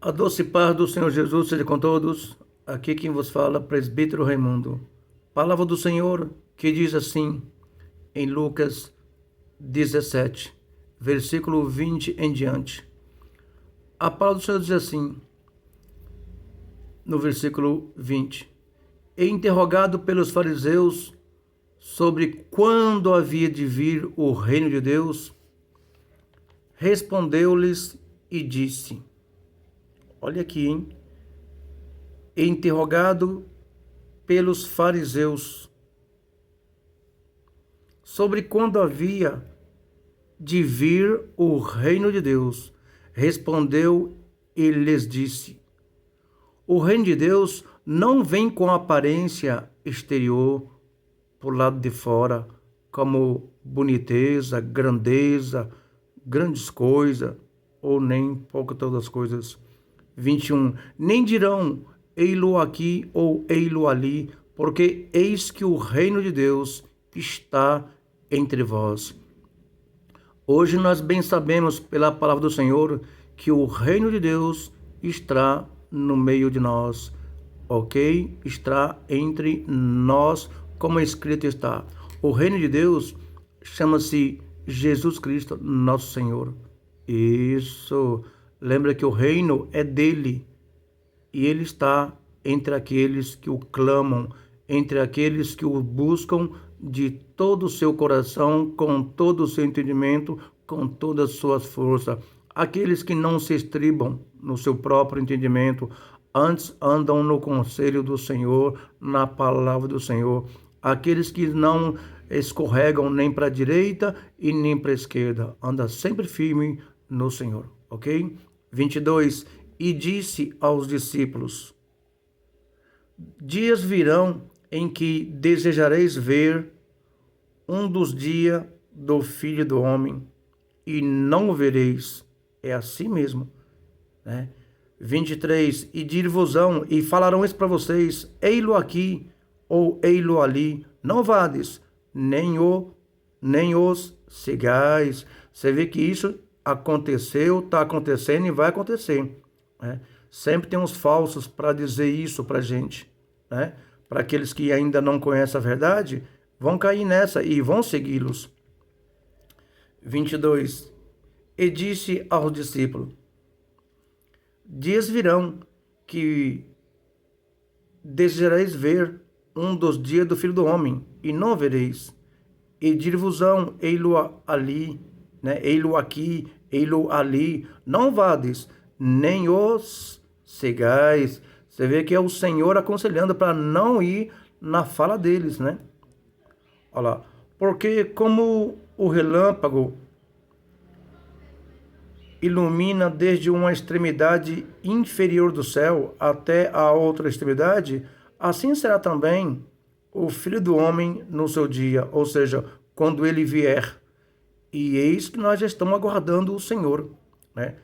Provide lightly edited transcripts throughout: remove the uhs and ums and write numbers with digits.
A doce paz do Senhor Jesus seja com todos. Aqui quem vos fala, presbítero Raimundo. Palavra do Senhor que diz assim, em Lucas 17, versículo 20 em diante. A palavra do Senhor diz assim, no versículo 20. E interrogado pelos fariseus sobre quando havia de vir o reino de Deus, respondeu-lhes e disse, olha aqui, hein? Interrogado pelos fariseus sobre quando havia de vir o reino de Deus, respondeu e lhes disse: o reino de Deus não vem com aparência exterior, por lado de fora, como boniteza, grandeza, grandes coisas, ou nem pouco todas as coisas. 21. Nem dirão, ei-lo aqui ou ei-lo ali, porque eis que o reino de Deus está entre vós. Hoje nós bem sabemos pela palavra do Senhor que o reino de Deus está no meio de nós, ok? Está entre nós, como escrito está. O reino de Deus chama-se Jesus Cristo, nosso Senhor. Isso. Lembra que o reino é dele e ele está entre aqueles que o clamam, entre aqueles que o buscam de todo o seu coração, com todo o seu entendimento, com todas as suas forças. Aqueles que não se estribam no seu próprio entendimento, antes andam no conselho do Senhor, na palavra do Senhor. Aqueles que não escorregam nem para a direita e nem para a esquerda, andam sempre firme no Senhor, ok? 22. E disse aos discípulos, dias virão em que desejareis ver um dos dias do Filho do Homem, e não o vereis. É assim mesmo, né? 23. E dir-vos-ão, e falarão isso para vocês, ei-lo aqui, ou ei-lo ali, não vades, nem os sigais. Você vê que isso aconteceu, está acontecendo e vai acontecer, né? Sempre tem uns falsos para dizer isso para a gente, né? Para aqueles que ainda não conhecem a verdade, vão cair nessa e vão segui-los. 22. E disse aos discípulos, dias virão que desejareis ver um dos dias do Filho do Homem, e não vereis. E dir-vos-ão, ei-lo ali, né? Ei-lo aqui, ei-lo ali, não vades, nem os sigais. Você vê que é o Senhor aconselhando para não ir na fala deles, né? Olha lá, porque como o relâmpago ilumina desde uma extremidade inferior do céu até a outra extremidade, assim será também o Filho do Homem no seu dia, ou seja, quando ele vier. E eis que nós já estamos aguardando o Senhor, né?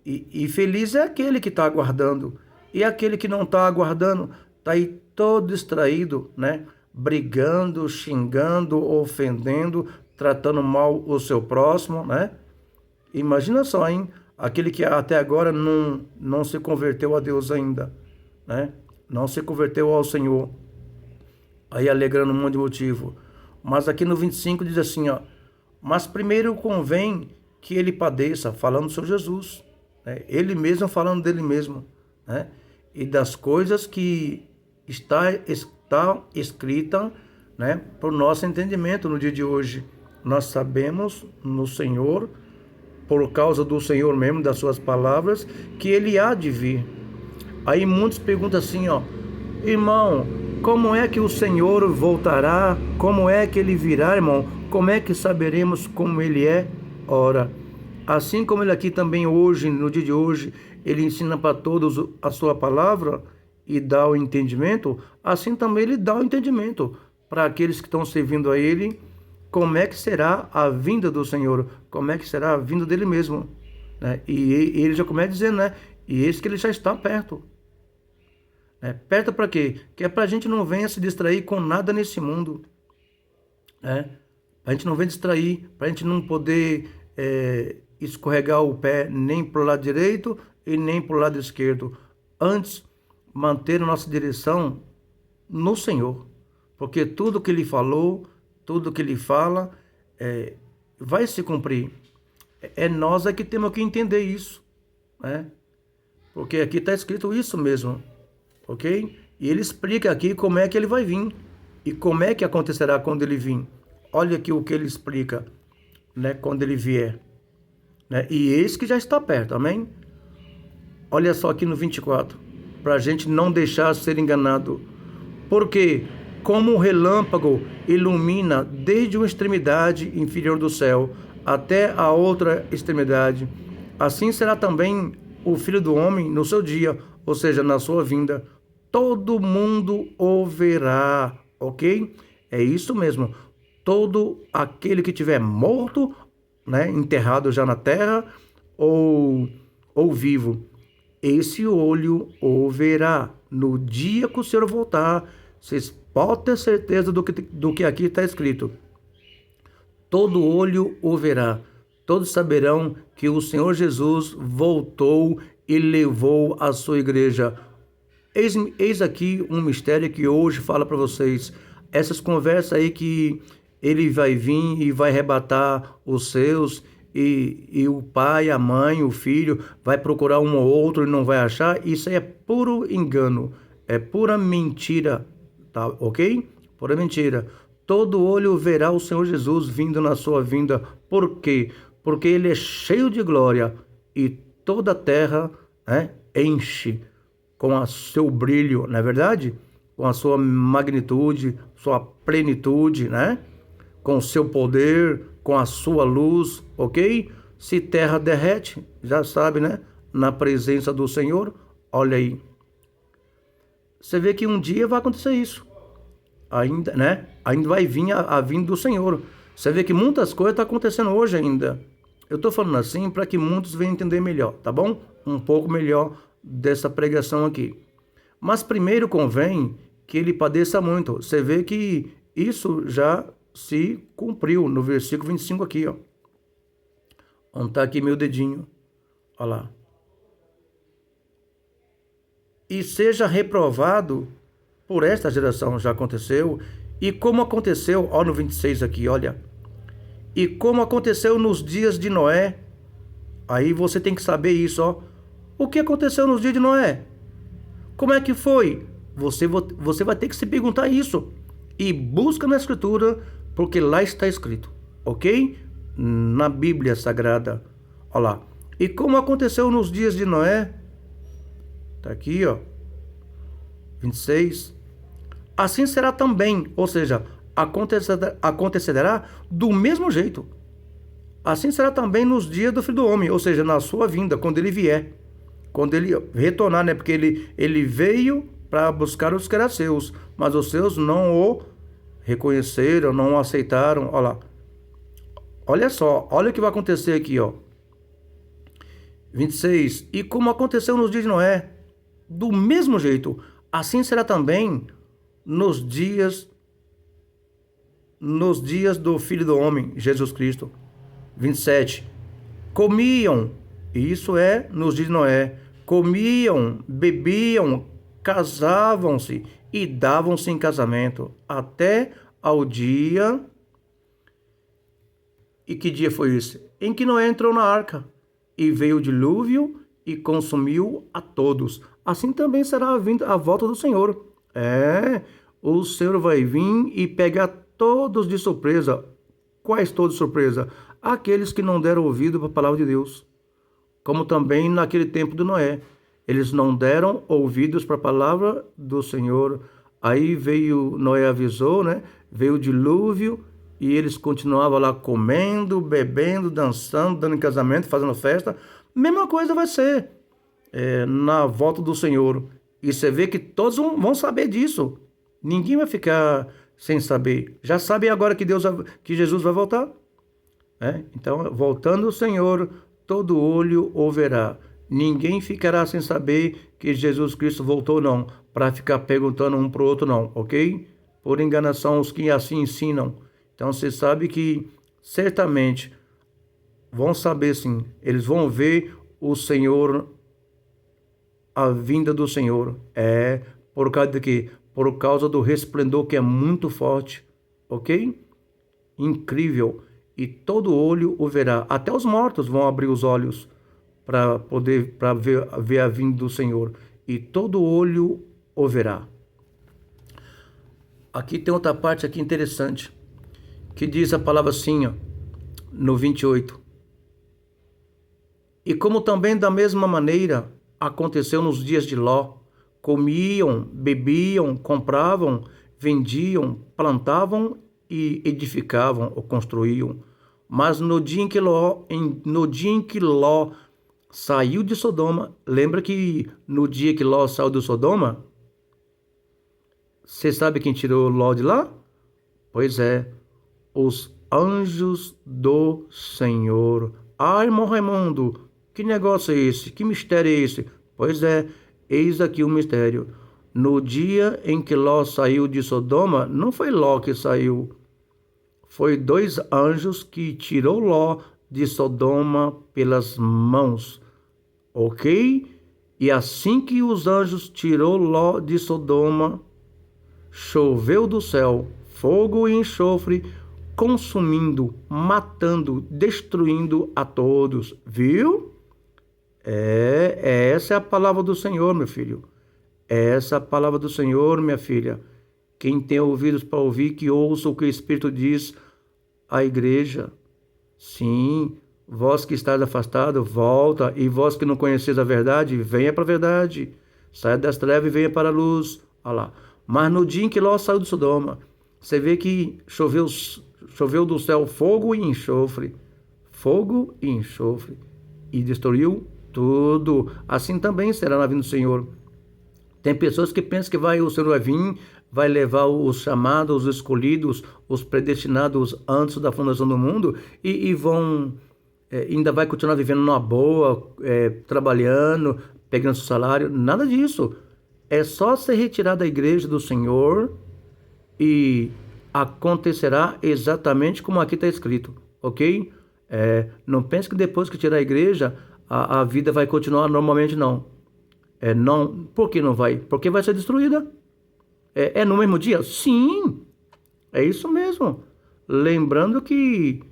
E feliz é aquele que está aguardando. E aquele que não está aguardando, está aí todo distraído, né? Brigando, xingando, ofendendo, tratando mal o seu próximo, né? Imagina só, hein? Aquele que até agora não se converteu a Deus ainda, né? Não se converteu ao Senhor. Aí alegrando um monte de motivo. Mas aqui no 25 diz assim, ó. Mas primeiro convém que ele padeça, falando do Senhor Jesus, né? Ele mesmo falando dele mesmo, né? E das coisas que está escrita, né? Para o nosso entendimento no dia de hoje. Nós sabemos no Senhor, por causa do Senhor mesmo, das suas palavras, que ele há de vir. Aí muitos perguntam assim, ó, irmão, como é que o Senhor voltará? Como é que ele virá, irmão? Como é que saberemos como ele é? Ora, assim como ele aqui também hoje, no dia de hoje, ele ensina para todos a sua palavra e dá o entendimento, assim também ele dá o entendimento para aqueles que estão servindo a ele, como é que será a vinda do Senhor, como é que será a vinda dele mesmo, né? E ele já começa dizendo, né? E esse que ele já está perto. Perto para quê? Que é para a gente não venha se distrair com nada nesse mundo, né? Para a gente não venha distrair, para a gente não poder escorregar o pé nem para o lado direito e nem para o lado esquerdo. Antes, manter a nossa direção no Senhor. Porque tudo que Ele falou, tudo que Ele fala, vai se cumprir. É nós que temos que entender isso, né? Porque aqui está escrito isso mesmo, ok? E ele explica aqui como é que ele vai vir e como é que acontecerá quando ele vir. Olha aqui o que ele explica, né? Quando ele vier, né? E eis que já está perto, amém? Olha só aqui no 24, para a gente não deixar ser enganado. Porque como um relâmpago ilumina desde uma extremidade inferior do céu até a outra extremidade, assim será também o Filho do Homem no seu dia, ou seja, na sua vinda. Todo mundo o verá, ok? É isso mesmo. Todo aquele que tiver morto, né, enterrado já na terra, ou vivo, esse olho o verá. No dia que o Senhor voltar, vocês podem ter certeza do que aqui está escrito. Todo olho o verá. Todos saberão que o Senhor Jesus voltou e levou a sua igreja. Eis aqui um mistério que hoje fala para vocês. Essas conversas aí que ele vai vir e vai arrebatar os seus, e o pai, a mãe, o filho vai procurar um ou outro e não vai achar. Isso aí é puro engano, é pura mentira, tá, ok? Pura mentira. Todo olho verá o Senhor Jesus vindo na sua vinda. Por quê? Porque ele é cheio de glória e toda a terra, né, enche com o seu brilho, não é verdade? Com a sua magnitude, sua plenitude, né? Com o seu poder, com a sua luz, ok? Se terra derrete, já sabe, né? Na presença do Senhor, olha aí. Você vê que um dia vai acontecer isso. Ainda, né? Ainda vai vir a vinda do Senhor. Você vê que muitas coisas estão acontecendo hoje ainda. Eu estou falando assim para que muitos venham entender melhor, tá bom? Um pouco melhor dessa pregação aqui. Mas primeiro convém que ele padeça muito. Você vê que isso já se cumpriu no versículo 25 aqui, ó. Onde está aqui meu dedinho? Olha lá. E seja reprovado por esta geração, já aconteceu. E como aconteceu, ó, no 26 aqui, olha. E como aconteceu nos dias de Noé. Aí você tem que saber isso, ó. O que aconteceu nos dias de Noé? Como é que foi? Você vai ter que se perguntar isso. E busca na Escritura, porque lá está escrito, ok? Na Bíblia Sagrada. Olha lá. E como aconteceu nos dias de Noé? Está aqui, ó. 26. Assim será também, ou seja, acontecerá do mesmo jeito. Assim será também nos dias do Filho do Homem, ou seja, na sua vinda, quando ele vier. Quando ele retornar, né? Porque ele veio para buscar os que eram seus, mas os seus não o reconheceram, não o aceitaram. Olha lá. Olha só, olha o que vai acontecer aqui, ó. 26. E como aconteceu nos dias de Noé, do mesmo jeito, assim será também nos dias do Filho do Homem, Jesus Cristo. 27. Comiam, isso é nos dias de Noé, comiam, bebiam, casavam-se e davam-se em casamento até ao dia. E que dia foi esse? Em que Noé entrou na arca e veio o dilúvio e consumiu a todos. Assim também será a volta do Senhor. O Senhor vai vir e pegar todos de surpresa. Quais todos de surpresa? Aqueles que não deram ouvido para a palavra de Deus. Como também naquele tempo de Noé. Eles não deram ouvidos para a palavra do Senhor. Aí veio, Noé avisou, né? Veio o dilúvio e eles continuavam lá comendo, bebendo, dançando, dando em casamento, fazendo festa. Mesma coisa vai ser na volta do Senhor. E você vê que todos vão saber disso. Ninguém vai ficar sem saber. Já sabem agora que Jesus vai voltar. Então, voltando o Senhor, todo olho o verá. Ninguém ficará sem saber que Jesus Cristo voltou, não. Para ficar perguntando um para o outro, não. Ok? Por enganação, os que assim ensinam. Então, você sabe que, certamente, Vão saber sim, eles vão ver o Senhor, a vinda do Senhor. Por causa de quê? Por causa do resplendor que é muito forte, ok? Incrível. E todo olho o verá. Até os mortos vão abrir os olhos para poder ver a vinda do Senhor. E todo olho o verá. Aqui tem outra parte aqui interessante, que diz a palavra assim, ó, no 28. E como também da mesma maneira aconteceu nos dias de Ló, comiam, bebiam, compravam, vendiam, plantavam e edificavam ou construíam. Mas no dia em que Ló saiu de Sodoma, lembra que no dia que Ló saiu de Sodoma, você sabe quem tirou Ló de lá? Pois é, os anjos do Senhor. Ai, irmão Raimundo, que negócio é esse? Que mistério é esse? Pois é, eis aqui o mistério. No dia em que Ló saiu de Sodoma, não foi Ló que saiu, foi dois anjos que tirou Ló de Sodoma pelas mãos, ok? E assim que os anjos tirou Ló de Sodoma, choveu do céu fogo e enxofre, consumindo, matando, destruindo a todos. Viu? Essa é a palavra do Senhor, meu filho. Essa é a palavra do Senhor, minha filha. Quem tem ouvidos para ouvir, que ouça o que o Espírito diz à igreja. Sim, vós que estáis afastado, volta. E vós que não conheceis a verdade, venha para a verdade. Saia das trevas e venha para a luz. Olha lá. Mas no dia em que Ló saiu de Sodoma, você vê que choveu do céu fogo e enxofre. Fogo e enxofre. E destruiu tudo. Assim também será na vinda do Senhor. Tem pessoas que pensam que o Senhor vai vir, vai levar os chamados, os escolhidos, os predestinados antes da fundação do mundo e vão, ainda vai continuar vivendo numa boa, trabalhando, pegando seu salário. Nada disso. É só ser retirado da igreja do Senhor e acontecerá exatamente como aqui está escrito, ok? Não pense que depois que tirar a igreja, a vida vai continuar normalmente, não. Não. Por que não vai? Porque vai ser destruída. É no mesmo dia? Sim, é isso mesmo. Lembrando que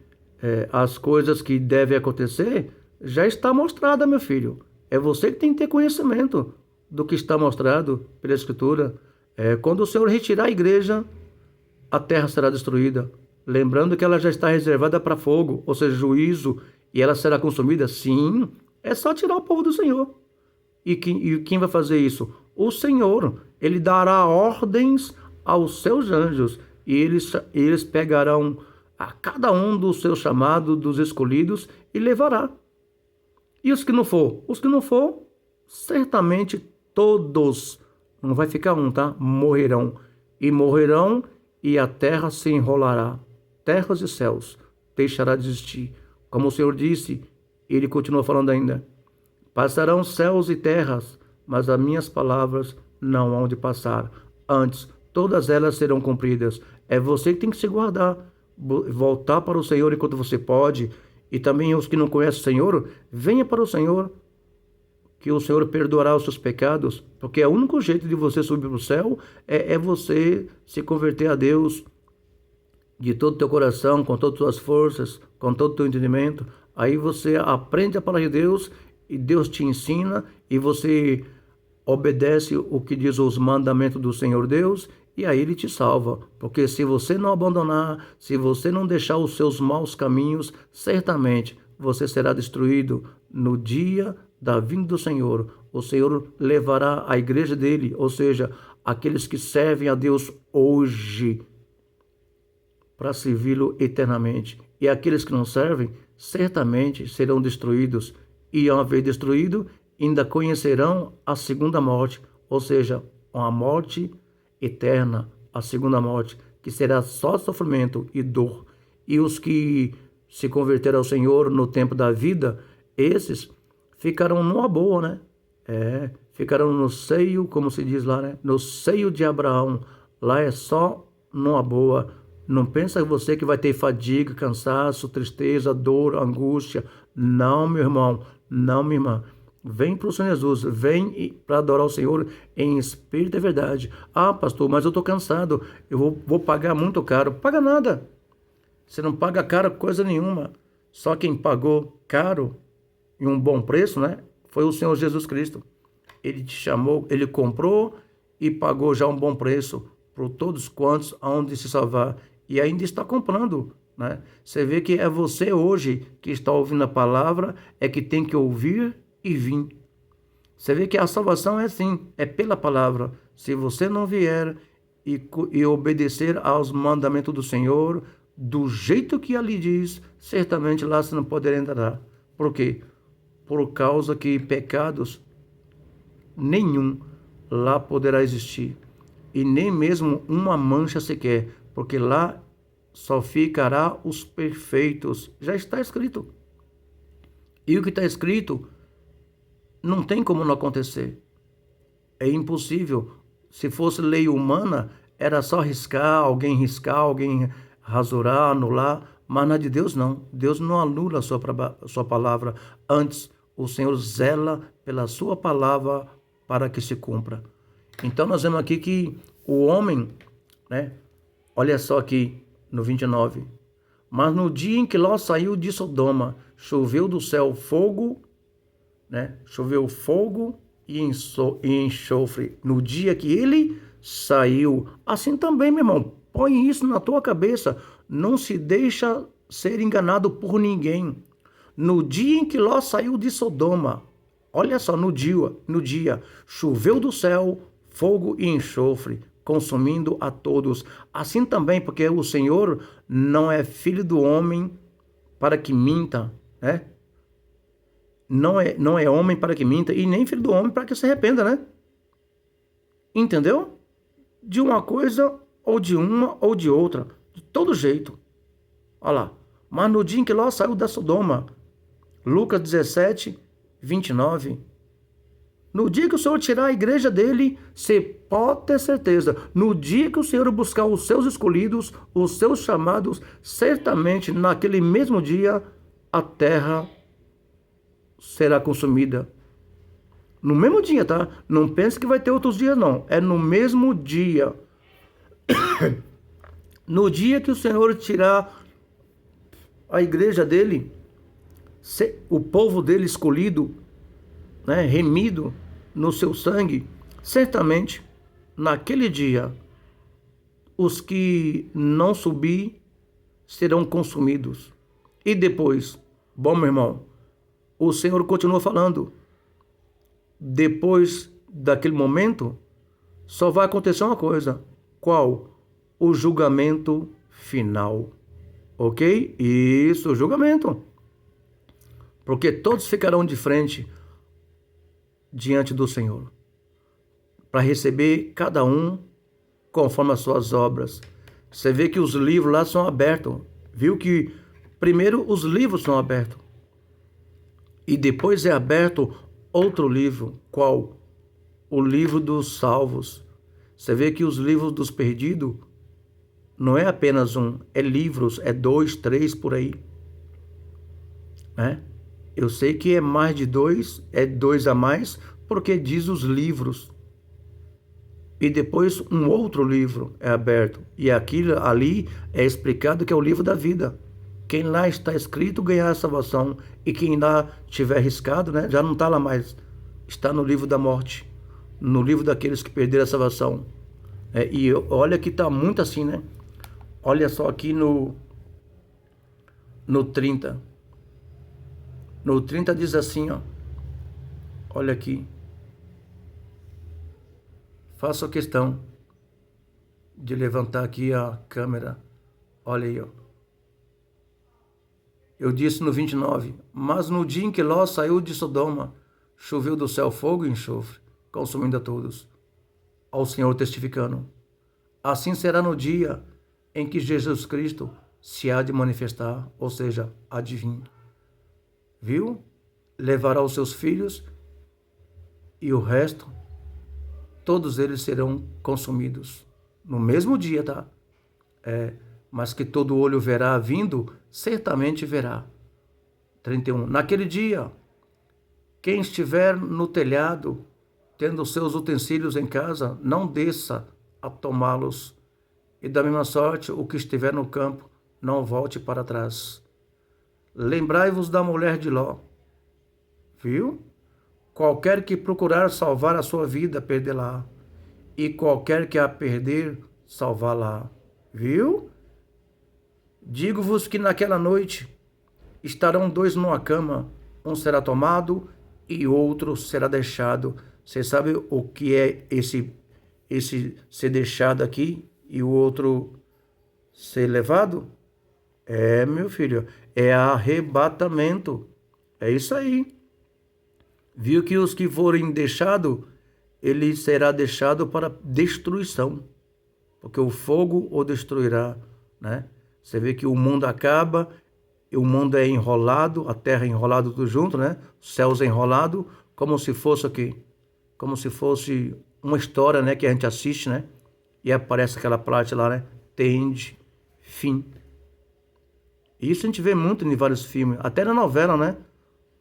as coisas que devem acontecer já está mostrada, meu filho. É você que tem que ter conhecimento do que está mostrado pela Escritura. Quando o Senhor retirar a igreja, a terra será destruída. Lembrando que ela já está reservada para fogo, ou seja, juízo, e ela será consumida. Sim, é só tirar o povo do Senhor. E quem vai fazer isso? O Senhor. Ele dará ordens aos seus anjos e eles pegarão a cada um dos seus chamados, dos escolhidos, e levará. E os que não for? Os que não for, certamente todos, não vai ficar um, tá? Morrerão. E morrerão e a terra se enrolará. Terras e céus deixará de existir. Como o Senhor disse, ele continua falando ainda. Passarão céus e terras, mas as minhas palavras não hão de passar. Antes, todas elas serão cumpridas. É você que tem que se guardar, voltar para o Senhor enquanto você pode. E também os que não conhecem o Senhor, venha para o Senhor, que o Senhor perdoará os seus pecados, porque o único jeito de você subir para o céu é você se converter a Deus de todo o teu coração, com todas as tuas forças, com todo o teu entendimento. Aí você aprende a palavra de Deus e Deus te ensina e você obedece o que diz os mandamentos do Senhor Deus e aí Ele te salva. Porque se você não abandonar, se você não deixar os seus maus caminhos, certamente você será destruído no dia da vinda do Senhor. O Senhor levará a igreja dele, ou seja, aqueles que servem a Deus hoje, para servi-lo eternamente. E aqueles que não servem, certamente serão destruídos. E, uma vez destruído, ainda conhecerão a segunda morte, ou seja, uma morte eterna, a segunda morte, que será só sofrimento e dor. E os que se converteram ao Senhor no tempo da vida, esses ficarão numa boa, né? Ficarão no seio, como se diz lá, né? No seio de Abraão. Lá é só numa boa. Não pensa você que vai ter fadiga, cansaço, tristeza, dor, angústia. Não, meu irmão. Não, minha irmã. Vem para o Senhor Jesus, vem para adorar o Senhor em espírito e verdade. Ah, pastor, mas eu estou cansado, eu vou pagar muito caro. Paga nada. Você não paga caro coisa nenhuma. Só quem pagou caro e um bom preço, né? Foi o Senhor Jesus Cristo. Ele te chamou, ele comprou e pagou já um bom preço por todos quantos aonde se salvar. E ainda está comprando, né? Você vê que é você hoje que está ouvindo a palavra, é que tem que ouvir e vir. Você vê que a salvação é assim, é pela palavra. Se você não vier e obedecer aos mandamentos do Senhor, do jeito que ali diz, certamente lá você não poderá entrar. Por quê? Por causa que pecados nenhum lá poderá existir. E nem mesmo uma mancha sequer, porque lá só ficará os perfeitos. Já está escrito. E o que está escrito não tem como não acontecer. É impossível. Se fosse lei humana, era só riscar, alguém rasurar, anular, mas na de Deus não. Deus não anula a sua palavra. Antes, o Senhor zela pela sua palavra para que se cumpra. Então nós vemos aqui que o homem, né? Olha só aqui no 29. Mas no dia em que Ló saiu de Sodoma, choveu do céu fogo, né? Choveu fogo e enxofre. No dia que ele saiu. Assim também, meu irmão, põe isso na tua cabeça. Não se deixa ser enganado por ninguém. No dia em que Ló saiu de Sodoma, olha só, no dia, choveu do céu fogo e enxofre, consumindo a todos. Assim também, porque o Senhor não é filho do homem para que minta, né? Não é homem para que minta e nem filho do homem para que se arrependa, né? Entendeu? De uma coisa ou de uma ou de outra, de todo jeito. Olha lá. Mas no dia em que Ló saiu da Sodoma, Lucas 17, 29. No dia que o Senhor tirar a igreja dele, você pode ter certeza. No dia que o Senhor buscar os seus escolhidos, os seus chamados, certamente naquele mesmo dia a terra será consumida. No mesmo dia, tá? Não pense que vai ter outros dias, não. É no mesmo dia. No dia que o Senhor tirar a igreja dele, o povo dele escolhido, né, remido no seu sangue, certamente naquele dia os que não subir serão consumidos. E depois, bom, meu irmão, o Senhor continua falando. Depois daquele momento, só vai acontecer uma coisa. Qual? O julgamento final. Ok? Isso, o julgamento. Porque todos ficarão de frente diante do Senhor, para receber cada um conforme as suas obras. Você vê que os livros lá são abertos. Viu que primeiro os livros são abertos. E depois é aberto outro livro. Qual? O livro dos salvos. Você vê que os livros dos perdidos não é apenas um, é livros, é 2, 3 por aí. Né? Eu sei que é mais de 2, é 2 a mais, porque diz os livros. E depois um outro livro é aberto. E aquilo ali é explicado que é o livro da vida. Quem lá está escrito ganhar a salvação. E quem lá tiver riscado, né, já não está lá mais. Está no livro da morte. No livro daqueles que perderam a salvação. E olha que está muito assim, né? Olha só aqui no 30. No 30 diz assim, ó. Olha aqui. Faço questão de levantar aqui a câmera. Olha aí, ó. Eu disse no 29. Mas no dia em que Ló saiu de Sodoma, choveu do céu fogo e enxofre, consumindo a todos. Ao Senhor testificando. Assim será no dia em que Jesus Cristo se há de manifestar, ou seja, há de vir. Viu? Levará os seus filhos e o resto, todos eles serão consumidos. No mesmo dia, tá? mas que todo olho verá vindo, certamente verá. 31. Naquele dia, quem estiver no telhado, tendo seus utensílios em casa, não desça a tomá-los. E da mesma sorte, o que estiver no campo, não volte para trás. Lembrai-vos da mulher de Ló. Viu? Qualquer que procurar salvar a sua vida, perdê-la. E qualquer que a perder, salvá-la. Viu? Digo-vos que naquela noite estarão dois numa cama, um será tomado e outro será deixado. Você sabe o que é esse ser deixado aqui e o outro ser levado? É, meu filho, é arrebatamento. É isso aí. Viu que os que forem deixados, ele será deixado para destruição, porque o fogo o destruirá, né? Você vê que o mundo acaba, e o mundo é enrolado, a terra é enrolada tudo junto, né? Os céus é enrolado, como se fosse o quê? Como se fosse uma história, né, que a gente assiste, né? E aparece aquela parte lá, né? Tende, fim. Isso a gente vê muito em vários filmes, até na novela, né?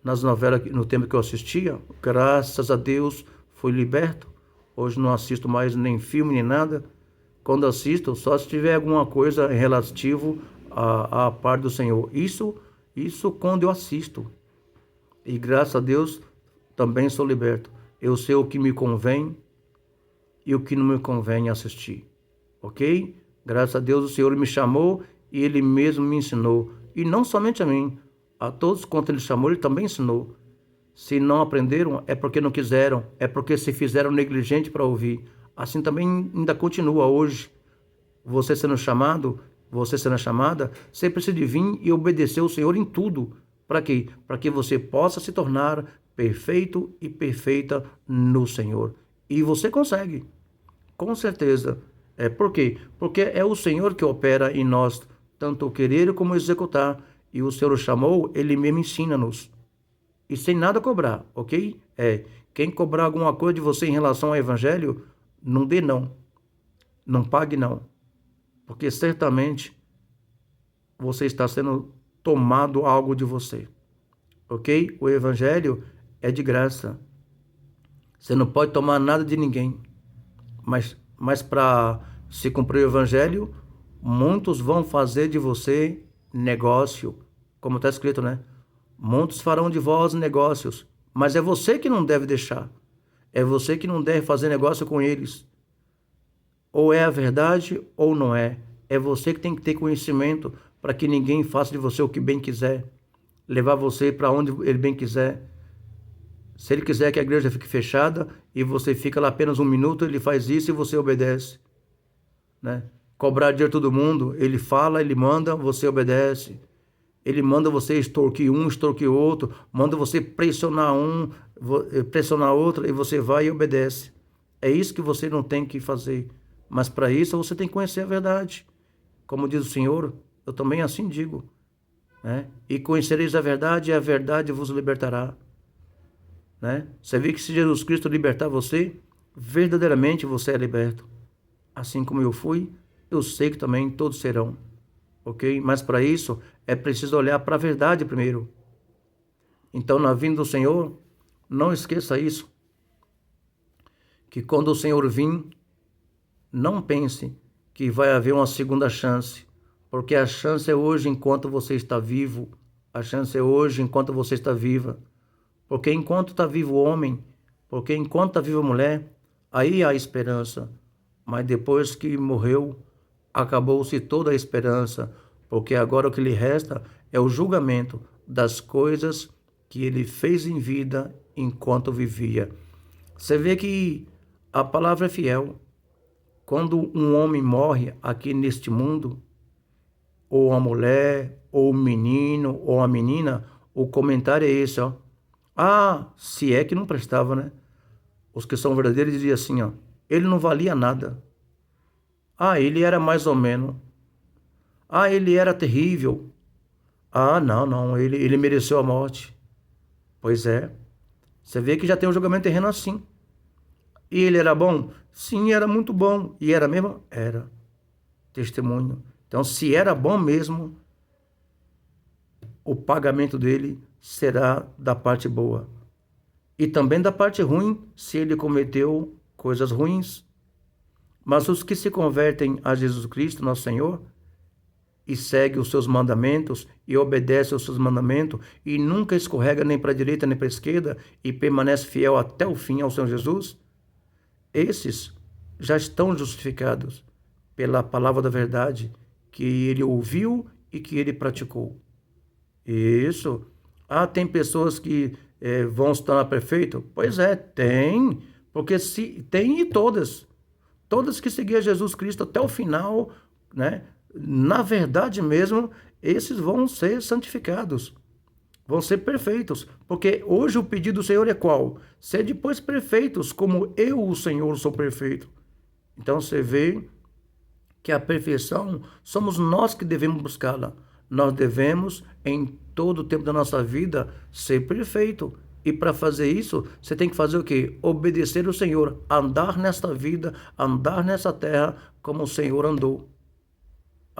Nas novelas, no tempo que eu assistia, graças a Deus, fui liberto. Hoje não assisto mais nem filme, nem nada. Quando assisto, só se tiver alguma coisa relativo à parte do Senhor. Isso quando eu assisto. E graças a Deus, também sou liberto. Eu sei o que me convém e o que não me convém assistir. Ok? Graças a Deus, o Senhor me chamou e Ele mesmo me ensinou. E não somente a mim, a todos quanto Ele chamou, Ele também ensinou. Se não aprenderam, é porque não quiseram, é porque se fizeram negligente para ouvir. Assim também ainda continua hoje. Você sendo chamado, você sendo chamada, você precisa de vir e obedecer o Senhor em tudo. Para quê? Para que você possa se tornar perfeito e perfeita no Senhor. E você consegue, com certeza. Por quê? Porque é o Senhor que opera em nós, tanto o querer como o executar. E o Senhor chamou, Ele mesmo ensina-nos. E sem nada cobrar, ok? Quem cobrar alguma coisa de você em relação ao Evangelho, não dê não. Não pague não. Porque certamente você está sendo tomado algo de você. Ok? O Evangelho é de graça. Você não pode tomar nada de ninguém. Mas para se cumprir o Evangelho, muitos vão fazer de você negócio. Como está escrito, né? Muitos farão de vós negócios. Mas é você que não deve deixar. É você que não deve fazer negócio com eles. Ou é a verdade ou não é. É você que tem que ter conhecimento para que ninguém faça de você o que bem quiser. Levar você para onde ele bem quiser. Se ele quiser que a igreja fique fechada e você fica lá apenas um minuto, ele faz isso e você obedece, né? Cobrar dinheiro de todo mundo, ele fala, ele manda, você obedece. Ele manda você extorquir um, extorquir outro, manda você pressionar um, pressionar outro, e você vai e obedece. É isso que você não tem que fazer. Mas para isso você tem que conhecer a verdade. Como diz o Senhor, eu também assim digo, né? E conhecereis a verdade, e a verdade vos libertará. Né? Você vê que se Jesus Cristo libertar você, verdadeiramente você é liberto. Assim como eu fui, eu sei que também todos serão. Ok? Mas para isso é preciso olhar para a verdade primeiro. Então, na vinda do Senhor, não esqueça isso. Que quando o Senhor vir, não pense que vai haver uma segunda chance. Porque a chance é hoje enquanto você está vivo. A chance é hoje enquanto você está viva. Porque enquanto está vivo o homem, porque enquanto está viva a mulher, aí há esperança. Mas depois que morreu, acabou-se toda a esperança. Porque agora o que lhe resta é o julgamento das coisas que ele fez em vida enquanto vivia. Você vê que a palavra é fiel. Quando um homem morre aqui neste mundo, ou a mulher, ou o menino, ou a menina, o comentário é esse, ó. Ah, se é que não prestava, né? Os que são verdadeiros diziam assim, ó. Ele não valia nada. Ah, ele era mais ou menos. Ah, ele era terrível. Ah, não, ele mereceu a morte. Pois é. Você vê que já tem um julgamento terreno assim. E ele era bom? Sim, era muito bom. E era mesmo? Era. Testemunho. Então, se era bom mesmo, o pagamento dele será da parte boa. E também da parte ruim, se ele cometeu coisas ruins. Mas os que se convertem a Jesus Cristo, nosso Senhor, e seguem os seus mandamentos e obedecem aos seus mandamentos e nunca escorrega nem para a direita nem para a esquerda e permanece fiel até o fim ao Senhor Jesus, esses já estão justificados pela palavra da verdade que ele ouviu e que ele praticou. Isso. Ah, tem pessoas que vão se tornar perfeitos? Pois é, tem. Porque se tem, e todas que seguiam Jesus Cristo até o final, né? Na verdade mesmo, esses vão ser santificados, vão ser perfeitos. Porque hoje o pedido do Senhor é qual? Ser depois perfeitos, como eu, o Senhor, sou perfeito. Então você vê que a perfeição somos nós que devemos buscá-la. Nós devemos, em todo o tempo da nossa vida, ser perfeito. E para fazer isso, você tem que fazer o quê? Obedecer o Senhor, andar nesta vida, andar nessa terra como o Senhor andou.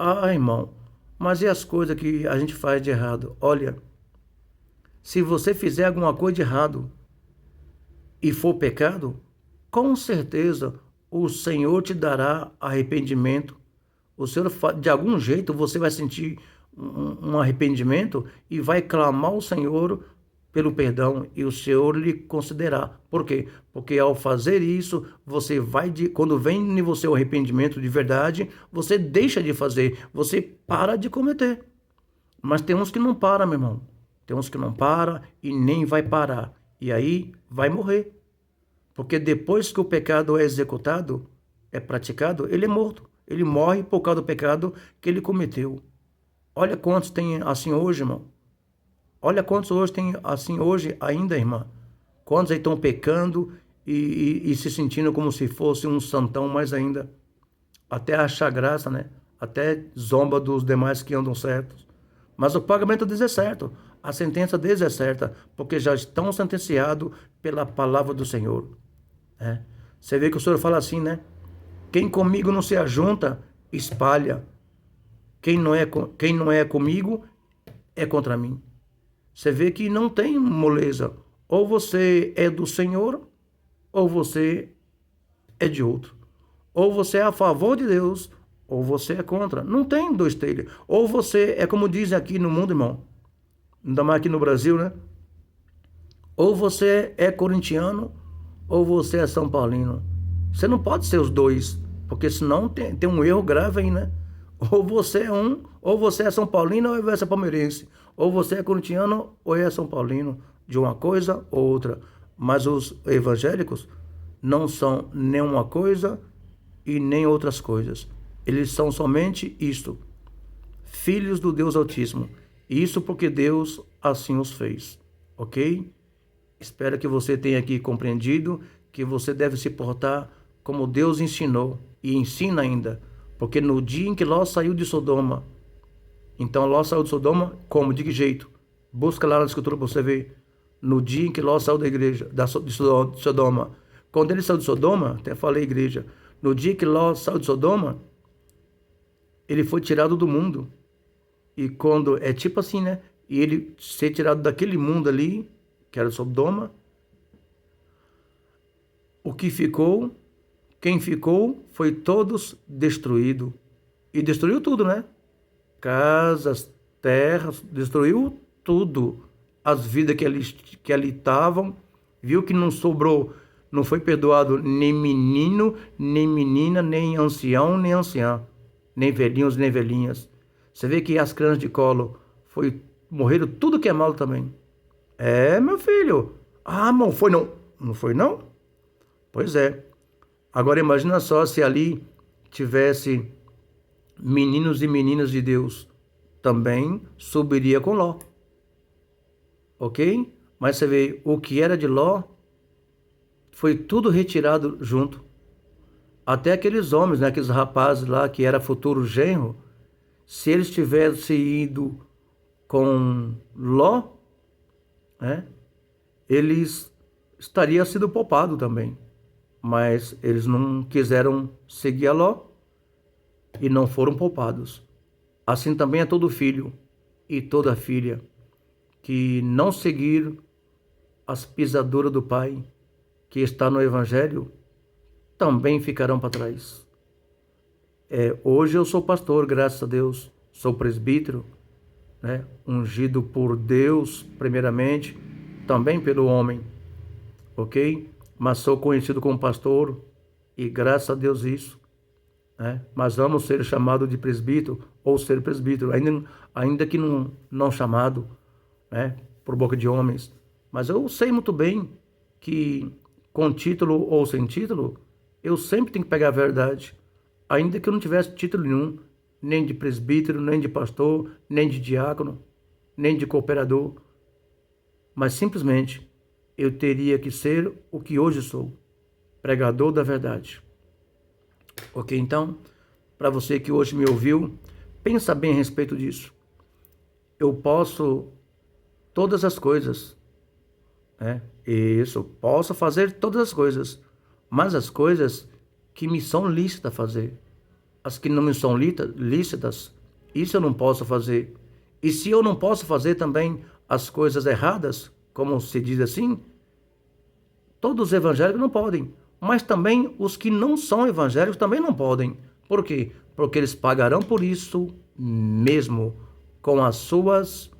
Ah, irmão, mas e as coisas que a gente faz de errado? Olha, se você fizer alguma coisa de errado e for pecado, com certeza o Senhor te dará arrependimento. O Senhor, de algum jeito, você vai sentir um arrependimento e vai clamar ao Senhor pelo perdão e o Senhor lhe concederá. Por quê? Porque ao fazer isso, você vai quando vem em você o arrependimento de verdade, você deixa de fazer, você para de cometer. Mas tem uns que não param, meu irmão. Tem uns que não param e nem vai parar. E aí vai morrer. Porque depois que o pecado é executado, é praticado, ele é morto. Ele morre por causa do pecado que ele cometeu. Olha quantos tem assim hoje, irmão. Olha quantos hoje tem assim hoje ainda, irmã. Quantos aí estão pecando e se sentindo como se fosse um santão mais ainda. Até achar graça, né? Até zomba dos demais que andam certos. Mas o pagamento deles é certo. A sentença deles é certa, porque já estão sentenciados pela palavra do Senhor. Né? Você vê que o Senhor fala assim, né? Quem comigo não se ajunta, espalha. Quem não é comigo, é contra mim. Você vê que não tem moleza. Ou você é do Senhor, ou você é de outro. Ou você é a favor de Deus, ou você é contra. Não tem dois telhos. Ou você é como dizem aqui no mundo, irmão. Ainda mais aqui no Brasil, né? Ou você é corintiano, ou você é São Paulino. Você não pode ser os dois, porque senão tem um erro grave aí, né? Ou você é ou você é São Paulino, ou você é palmeirense. Ou você é corintiano, ou é São Paulino. De uma coisa ou outra. Mas os evangélicos não são nem uma coisa e nem outras coisas. Eles são somente isto. Filhos do Deus Altíssimo. Isso porque Deus assim os fez. Ok? Espero que você tenha aqui compreendido que você deve se portar como Deus ensinou e ensina ainda. Porque no dia em que Ló saiu de Sodoma, então Ló saiu de Sodoma como? De que jeito? Busca lá na escritura para você ver. No dia em que Ló saiu da igreja, de Sodoma. Quando ele saiu de Sodoma, até falei igreja, no dia que Ló saiu de Sodoma, ele foi tirado do mundo. E quando, é tipo assim, né? E ele ser tirado daquele mundo ali, que era Sodoma, o que ficou, quem ficou, foi todos destruído. E destruiu tudo, né? Casas, terras, destruiu tudo. As vidas que ali estavam, viu que não sobrou, não foi perdoado nem menino, nem menina, nem ancião, nem anciã, nem velhinhos, nem velhinhas. Você vê que as crianças de colo morreram tudo queimado também. É, meu filho. Ah, não foi não. Não foi não? Pois é. Agora imagina só se ali tivesse meninos e meninas de Deus, também subiria com Ló. Ok? Mas você vê, o que era de Ló foi tudo retirado junto. Até aqueles homens, né, aqueles rapazes lá que era futuro genro, se eles tivessem ido com Ló, né, eles estariam sido poupados também. Mas eles não quiseram seguir a Ló e não foram poupados. Assim também é todo filho e toda filha que não seguir as pisaduras do Pai, que está no Evangelho, também ficarão para trás. Hoje eu sou pastor, graças a Deus, sou presbítero, né? Ungido por Deus, primeiramente, também pelo homem, ok? Mas sou conhecido como pastor e graças a Deus isso, né? Mas vamos ser chamado de presbítero ou ser presbítero, ainda que não chamado, né? Por boca de homens. Mas eu sei muito bem que com título ou sem título, eu sempre tenho que pegar a verdade, ainda que eu não tivesse título nenhum, nem de presbítero, nem de pastor, nem de diácono, nem de cooperador, mas simplesmente eu teria que ser o que hoje sou, pregador da verdade. Ok? Então, para você que hoje me ouviu, pensa bem a respeito disso. Eu posso todas as coisas, né? Isso, posso fazer todas as coisas, mas as coisas que me são lícitas fazer, as que não me são lícitas, isso eu não posso fazer. E se eu não posso fazer também as coisas erradas, como se diz assim, todos os evangélicos não podem, mas também os que não são evangélicos também não podem. Por quê? Porque eles pagarão por isso mesmo com as suas